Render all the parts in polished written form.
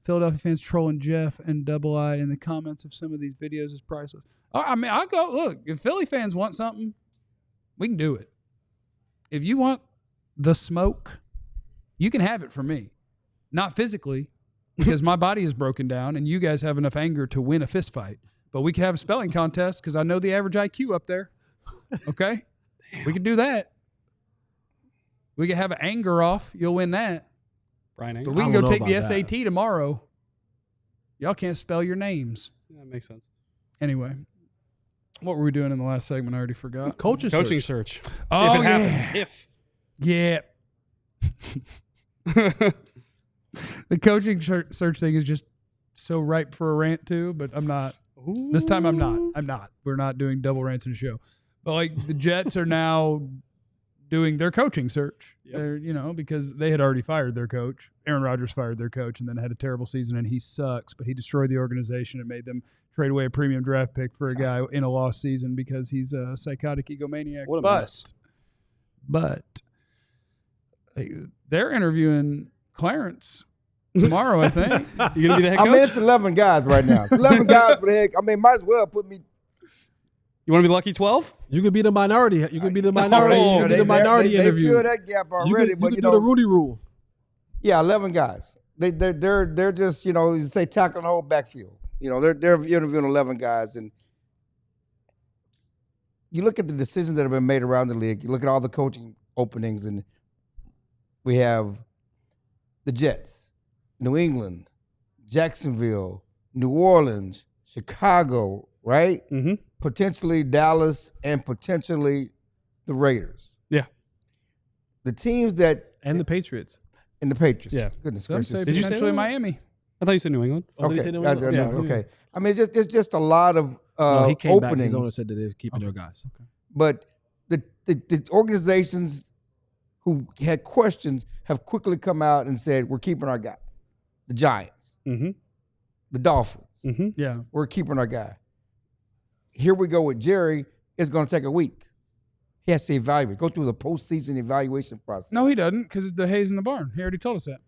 Philadelphia fans trolling Jeff and Double I in the comments of some of these videos is priceless. I mean, I go, look, if Philly fans want something, we can do it. If you want the smoke, you can have it from me. Not physically, because my body is broken down and you guys have enough anger to win a fist fight. But we can have a spelling contest because I know the average IQ up there. Okay? Damn. We can do that. We can have an anger off. You'll win that. Brian Anger. But we can go take the SAT tomorrow. Y'all can't spell your names. Yeah, that makes sense. Anyway, what were we doing in the last segment? I already forgot. Coaching search. Oh, if it happens. Yeah. The coaching search thing is just so ripe for a rant too, but I'm not. Ooh. This time I'm not. We're not doing double rants in a show. But like the Jets are now doing their coaching search. Yep. They're, because they had already fired their coach. Aaron Rodgers fired their coach and then had a terrible season, and he sucks, but he destroyed the organization and made them trade away a premium draft pick for a guy in a lost season because he's a psychotic egomaniac. What a mess. But they're interviewing Clarence tomorrow, I think. You're going to be the head coach? I mean, it's 11 guys right now. It's 11 guys for the head. I mean, might as well put me. You want to be the lucky 12? You could be the minority. You could be the minority. You could be the minority interview. They fill that gap already. You could do the Rudy rule. Yeah, 11 guys. They're just, you say tackling the whole backfield. They're interviewing 11 guys, and you look at the decisions that have been made around the league. You look at all the coaching openings, and we have the Jets, New England, Jacksonville, New Orleans, Chicago, right? Mm-hmm. potentially Dallas, and potentially the Raiders. Yeah. The teams that... And the Patriots. And the Patriots. Yeah. Goodness Some gracious. Did you say Miami? I thought you said New England. Oh, Okay. New England? Yeah. Okay. I mean, it's just a lot of he came back. openings. His owner said that they're keeping their guys. Okay. But the organizations who had questions have quickly come out and said, we're keeping our guy. The Giants. Mm-hmm. The Dolphins. Mm-hmm. Yeah. We're keeping our guy. Here we go with Jerry. It's going to take a week. He has to evaluate, go through the postseason evaluation process. No, he doesn't, because the hay's in the barn. He already told us that.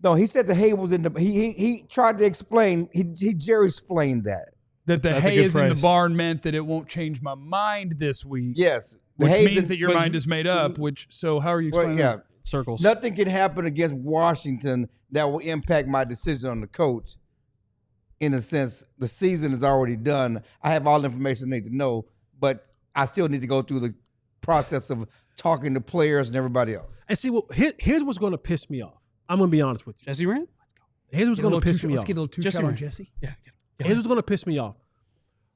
No, he said the hay was in the. He tried to explain. Jerry explained that. That the That's a hay good is in the phrase. barn meant that it won't change my mind this week. Yes, Which hay's means in- that your mind is made up. So how are you Well, explaining yeah, that? Circles. nothing can happen against Washington that will impact my decision on the coach. In a sense, the season is already done. I have all the information I need to know, but I still need to go through the process of talking to players and everybody else. And see, here's what's going to piss me off. I'm going to be honest with you. Jesse Rand? Here's what's going to piss me Let's off. get a little two Jesse shot on Rand. Jesse. Yeah. Here's what's going to piss me off.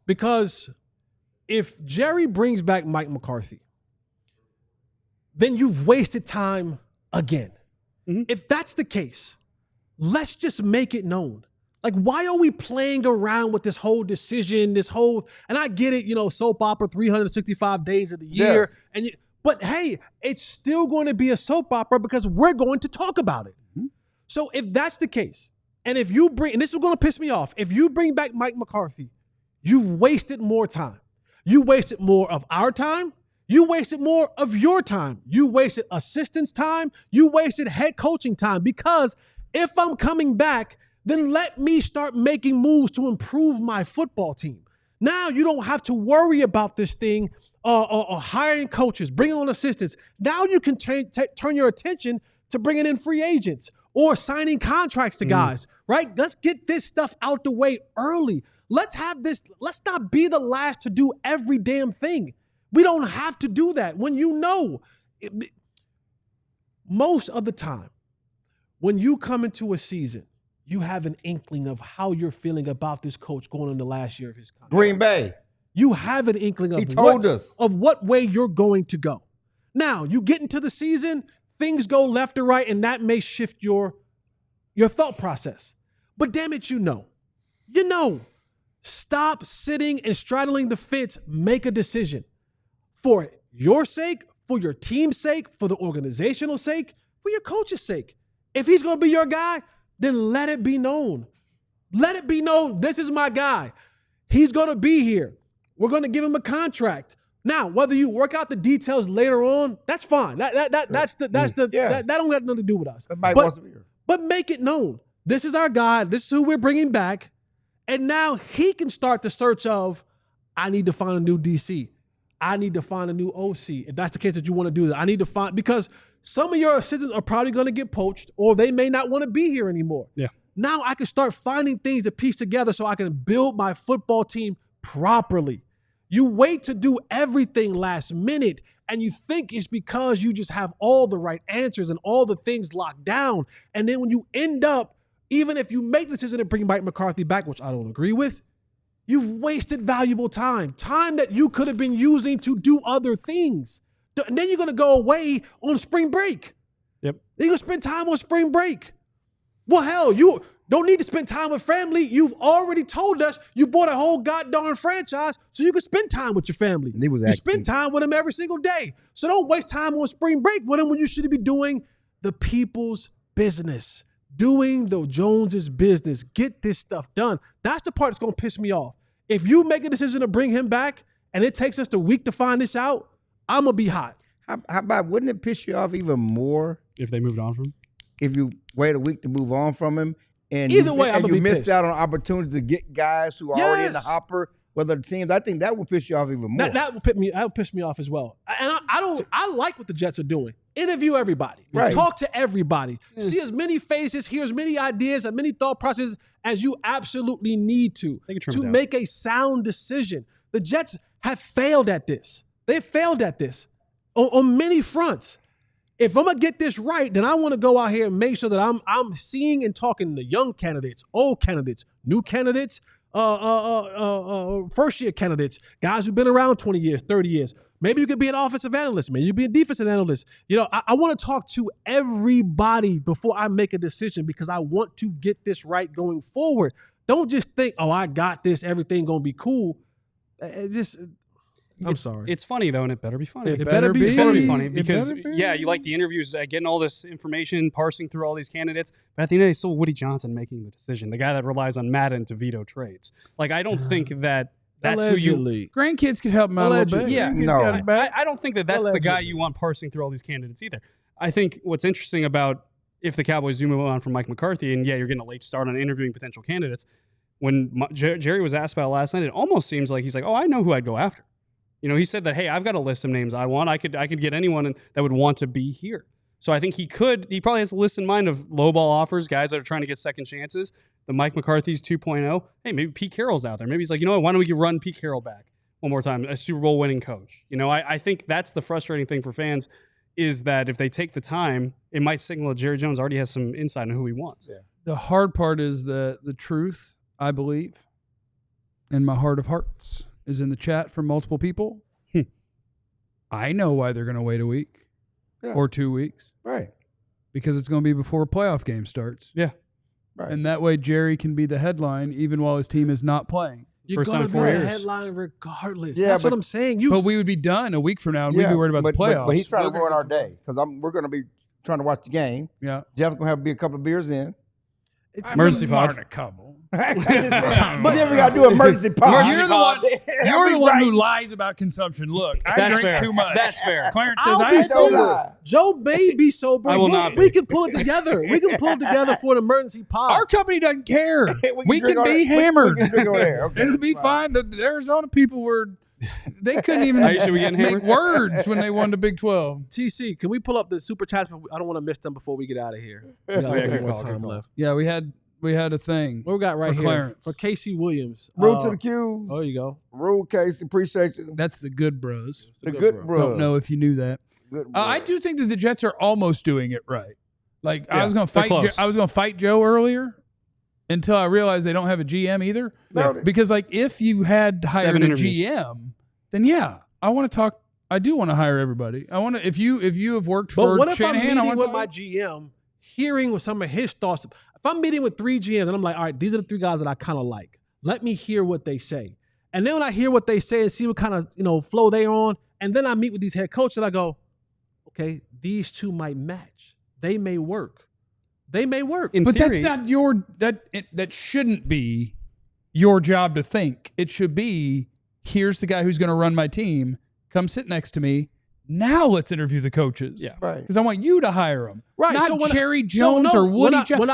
Because if Jerry brings back Mike McCarthy, then you've wasted time again. Mm-hmm. If that's the case, let's just make it known. Like, why are we playing around with this whole decision, and I get it, soap opera, 365 days of the year. Yes. But hey, it's still going to be a soap opera because we're going to talk about it. Mm-hmm. So if that's the case, and if you bring, and this is going to piss me off, if you bring back Mike McCarthy, you've wasted more time. You wasted more of our time. You wasted more of your time. You wasted assistants' time. You wasted head coaching time, because if I'm coming back, then let me start making moves to improve my football team. Now you don't have to worry about this thing or hiring coaches, bringing on assistants. Now you can turn your attention to bringing in free agents or signing contracts to guys, right? Let's get this stuff out the way early. Let's not be the last to do every damn thing. We don't have to do that. When most of the time, when you come into a season, you have an inkling of how you're feeling about this coach going into last year of his contract. Green Bay. You have an inkling He told us. of what way you're going to go. Now, you get into the season, things go left or right, and that may shift your thought process. But damn it, you know. Stop sitting and straddling the fence. Make a decision. For your sake, for your team's sake, for the organizational sake, for your coach's sake. If he's going to be your guy, then let it be known. Let it be known, this is my guy. He's going to be here. We're going to give him a contract. Now, whether you work out the details that on, that's fine. That don't have nothing to do with us. Mike wants to be here. But make it known. This is our guy. This is who we're bringing back. And now he can start the search of, I need to find a new DC. I need to find a new OC. If that's the case that you want to do that, I need to find, because some of your assistants are probably going to get poached or they may not want to be here anymore. Yeah. Now I can start finding things to piece together so I can build my football team properly. You wait to do everything last minute and you think it's because you just have all the right answers and all the things locked down. And then when you end up, even if you make the decision to bring Mike McCarthy back, which I don't agree with, you've wasted valuable time that you could have been using to do other things. And then you're going to go away on spring break. Yep. Then you're going to spend time on spring break. Well, hell, you don't need to spend time with family. You've already told us you bought a whole goddamn franchise so you can spend time with your family. And he was you acting. spend time with them every single day. So don't waste time on spring break with them when you should be doing the people's business, doing the Joneses' business. Get this stuff done. That's the part that's going to piss me off. If you make a decision to bring him back and it takes us a week to find this out, I'm going to be hot. How about, wouldn't it piss you off even more If they moved on from him. if you wait a week to move on from him? And Either way, I'm and gonna you be missed pissed. out on opportunities to get guys who are already in the Yes. hopper with other teams. I think that would piss you off even more. That would piss me off as well. And I like what the Jets are doing. Interview everybody. Right. Talk to everybody. See as many faces, hear as many ideas, and many thought processes as you absolutely need to They can trim it down. make a sound decision. The Jets have failed at this. They've failed at this on many fronts. If I'm gonna get this right, then I want to go out here and make sure that I'm seeing and talking to young candidates, old candidates, new candidates, first year candidates, guys who've been around 20 years, 30 years. Maybe you could be an offensive analyst. Maybe you be a defensive analyst. You know, I want to talk to everybody before I make a decision because I want to get this right going forward. Don't just think, oh, I got this, everything gonna be cool. I'm sorry. It's funny though, and it better be funny. It better be It better be funny. funny because yeah, you like the interviews, getting all this information, parsing through all these candidates, but at the end of the day, it's still Woody Johnson making the decision, the guy that relies on Madden to veto trades. Like I don't think that that's who you. Allegedly. Grandkids could help him out a little bit. Allegedly. Yeah, Grandkids No. got his back. I don't think that that's the guy Allegedly. you want parsing through all these candidates either. I think what's interesting about if the Cowboys do move on from Mike McCarthy, and yeah, you're getting a late start on interviewing potential candidates. When Jerry was asked about it last night, it almost seems like he's like, oh, I know who I'd go after. You know, he said that, hey, I've got a list of names I want. I could get anyone that would want to be here. So I think he probably has a list in mind of lowball offers, guys that are trying to get second chances. The Mike McCarthy's 2.0. Hey, maybe Pete Carroll's out there. Maybe he's like, you know what, why don't we run Pete Carroll back one more time, a Super Bowl winning coach? You know, I think that's the frustrating thing for fans is that if they take the time, it might signal that Jerry Jones already has some insight on who he wants. Yeah. The hard part is that the truth, I believe, in my heart of hearts, is in the chat from multiple people. I know why they're going to wait a week or 2 weeks. Right. Because it's going to be before a playoff game starts. Yeah. Right. And that way Jerry can be the headline even while his team is not playing. You're First going time to in be 4 a years. headline regardless. Yeah, That's what but- I'm saying. But we would be done a week from now and we'd be worried about the playoffs. But he's trying to We're ruin gonna our get day because we're going to be trying to watch the game. Yeah. Jeff's going to have to be a couple of beers in. It's Emergency More pod. than a couple. I'm just saying. But then we got to do emergency pod. You're the one. You're I'll the be one right. who lies about consumption. Look, I That's drink fair. too much. That's fair. Clarence says I'll I be have so to. lie. Joe may be sober. I will not We be. can pull it together. We can pull it together for an emergency pod. Our company doesn't care. We drink can on be it. hammered. We can drink over there. Okay. It'll be fine. The Arizona people were, they couldn't even Aisha, we getting make hammered? words when they won the Big 12. TC, can we pull up the super chats? I don't want to miss them before we get out of here. We got a yeah, little bit good more call, good time call. left. Yeah, we had a thing. What we got right For here Clarence. for Casey Williams? Rule to the Q's. Oh, you go. Rule, Casey. Appreciate you. That's the good bros. The good bros. Don't know if you knew that. Good I bros. do think that the Jets are almost doing it right. Like I Yeah, was going to they're fight. close. I was going to fight Joe earlier until I realized they don't have a GM either. No, Because like if you had hired 7 a interviews. GM, then yeah, I want to talk. I do want to hire everybody. I want to. If you have worked But for what if Shanahan, I'm I meeting want with to. my GM, hearing with some of his thoughts? If I'm meeting with 3 GMs and I'm like, all right, these are the 3 guys that I kind of like. Let me hear what they say. And then when I hear what they say and see what kind of flow they're on, and then I meet with these head coaches and I go, okay, these 2 might match. They may work. They may work. In But theory, that's not your that shouldn't be your job to think. It should be here's the guy who's going to run my team. Come sit next to me. Now let's interview the coaches. Yeah. Right. Because I want you to hire them. Right, Not so when Jerry Jones or Woody Jones.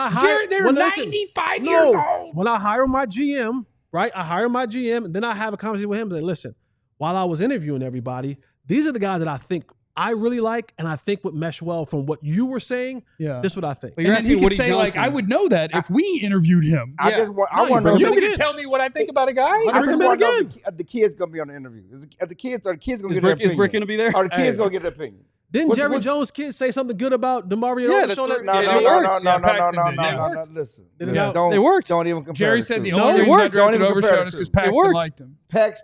They're listen, 95 years old. When I hire my GM, right? I hire my GM, and then I have a conversation with him. And say, listen, while I was interviewing everybody, these are the guys that I think I really like, and I think would mesh well from what you were saying. Yeah. This is what I think. But you're And then he asking could Woody say, Johnson. like, I would know that if we interviewed him. I Yeah. just want. No, I want to you know. You're bring going it to tell me what I think about a guy? I bring just him want to know again. if the kids going to be on the interview. Are the kids going to Is get their Brick opinion? going to be there? Are the kids Hey. going to get their opinion? Didn't What's- Jerry what's- Jones' kids say something good about DeMario? Yeah, on the that's show right. that- No, Yeah, no, it no, works. no, Yeah, no, no, no, Paxton no, did. no, Yeah, it no, no. works. Listen, Did it listen, not- don't, it worked. don't even compare Jerry the said two. the No, only it reason I worked. directed Don't even over compare show the is because two. Paxton worked. liked him.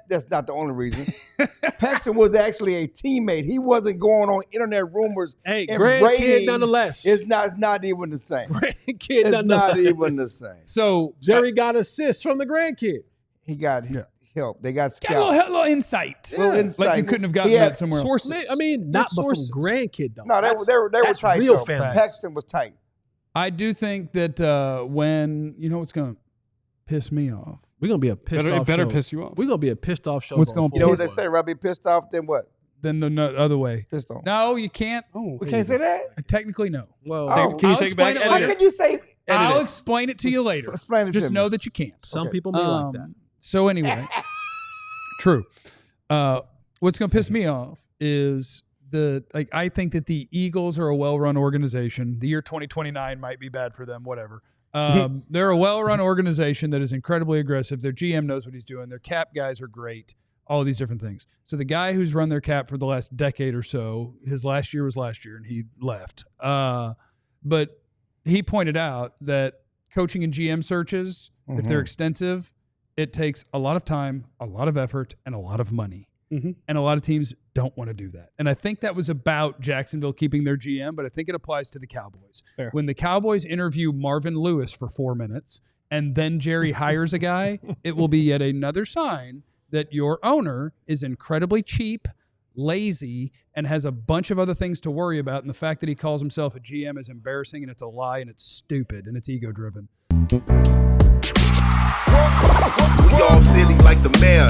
That's not the only reason. Paxton was actually a teammate. He wasn't going on internet rumors. Hey, and grandkid ratings. nonetheless. It's not even the same. grandkid It's nonetheless. not even the same. So Jerry got assists from the grandkid. He got help. They got got a scouts. little insight. Little insight. Like you couldn't have gotten He had that somewhere else. Sources. I mean, not Good but from sources. grandkid though. No, they That's- were that's tight. real though. family. Paxton was tight. I do think that when, you know what's going to piss me off? We're gonna be a pissed It off better show. piss you off. We're gonna be a pissed off show. What's going gonna You know what forward. they say? Rather be pissed off than what? Then the other way. Pissed off. No, you can't. Oh, We can't say that. Technically, no. Well, Oh. Can you I'll take it back? explain it How later. could you say? I'll it. explain it to you later. Explain it Just to know me. that you can't. some Okay. people may like that. So anyway, true. What's going to piss me off is I think that the Eagles are a well-run organization. The year 2029 might be bad for them, whatever. They're a well-run organization that is incredibly aggressive. Their GM knows what he's doing. Their cap guys are great. All of these different things. So the guy who's run their cap for the last decade or so, his last year was last year, and he left. But he pointed out that coaching and GM searches, if they're extensive, it takes a lot of time, a lot of effort, and a lot of money. And a lot of teams don't want to do that. And I think that was about Jacksonville keeping their GM, but I think it applies to the Cowboys. Fair. When the Cowboys interview Marvin Lewis for 4 minutes and then Jerry hires a guy, it will be yet another sign that your owner is incredibly cheap, lazy, and has a bunch of other things to worry about. And the fact that he calls himself a GM is embarrassing, and it's a lie, and it's stupid, and it's ego-driven. We all silly like the mayor.